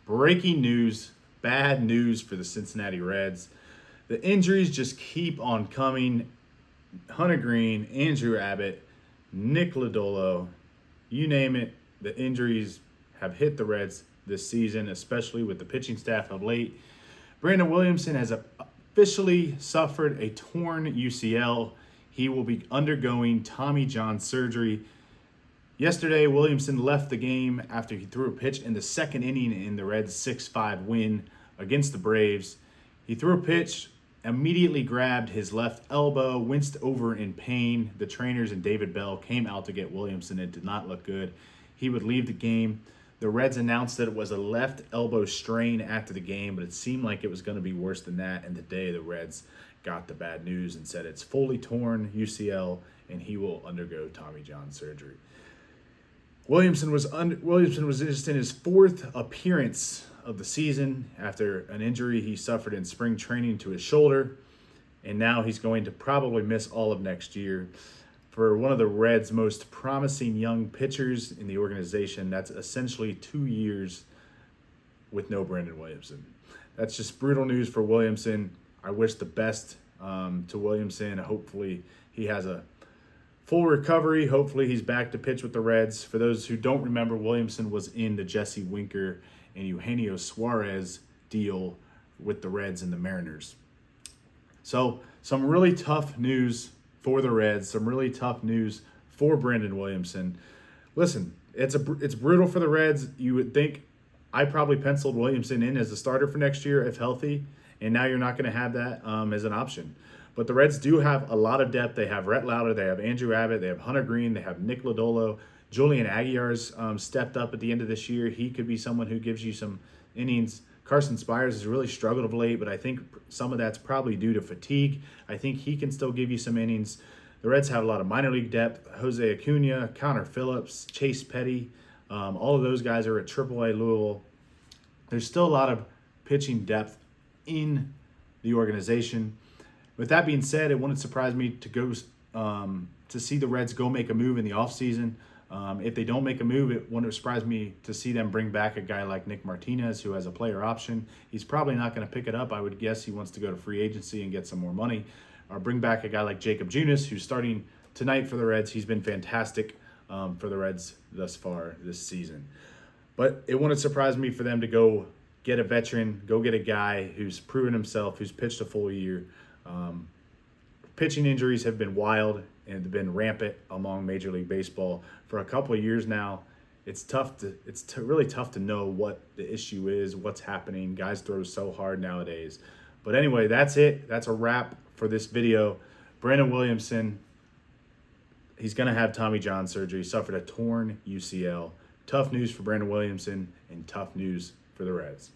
Breaking news, bad news for the Cincinnati Reds. The injuries just keep on coming. Hunter Green, Andrew Abbott, Nick Lodolo, you name it, the injuries have hit the Reds this season, especially with the pitching staff of late. Brandon Williamson has officially suffered a torn UCL. He will be undergoing Tommy John surgery. Yesterday, Williamson left the game after he threw a pitch in the second inning in the Reds' 6-5 win against the Braves. He threw a pitch, immediately grabbed his left elbow, winced over in pain. The trainers and David Bell came out to get Williamson. It did not look good. He would leave the game. The Reds announced that it was a left elbow strain after the game, but it seemed like it was going to be worse than that. And today the Reds got the bad news and said it's fully torn UCL and he will undergo Tommy John surgery. Williamson was just in his fourth appearance of the season after an injury he suffered in spring training to his shoulder, and now he's going to probably miss all of next year. For one of the Reds' most promising young pitchers in the organization, that's essentially 2 years with no Brandon Williamson. That's just brutal news for Williamson. I wish the best to Williamson. Hopefully he has a full recovery. Hopefully he's back to pitch with the Reds. For those who don't remember, Williamson was in the Jesse Winker and Eugenio Suarez deal with the Reds and the Mariners. So some really tough news for the Reds, some really tough news for Brandon Williamson. Listen, it's brutal for the Reds. You would think I probably penciled Williamson in as a starter for next year if healthy, and now you're not going to have that as an option. But the Reds do have a lot of depth. They have Rhett Lauder, they have Andrew Abbott, they have Hunter Green, they have Nick Lodolo. Julian Aguilar's stepped up at the end of this year. He could be someone who gives you some innings. Carson Spires has really struggled of late, but I think some of that's probably due to fatigue. I think he can still give you some innings. The Reds have a lot of minor league depth. Jose Acuna, Connor Phillips, Chase Petty, all of those guys are at AAA Louisville. There's still a lot of pitching depth in the organization. With that being said, it wouldn't surprise me to go to see the Reds go make a move in the offseason. If they don't make a move, it wouldn't surprise me to see them bring back a guy like Nick Martinez, who has a player option. He's probably not going to pick it up. I would guess he wants to go to free agency and get some more money. Or bring back a guy like Jacob Junis, who's starting tonight for the Reds. He's been fantastic for the Reds thus far this season. But it wouldn't surprise me for them to go get a veteran, go get a guy who's proven himself, who's pitched a full year. Pitching injuries have been wild and have been rampant among Major League Baseball for a couple of years now. It's really tough to know what the issue is, what's happening. Guys throw so hard nowadays. But anyway, that's it. That's a wrap for this video. Brandon Williamson, he's going to have Tommy John surgery. He suffered a torn UCL. Tough news for Brandon Williamson and tough news for the Reds.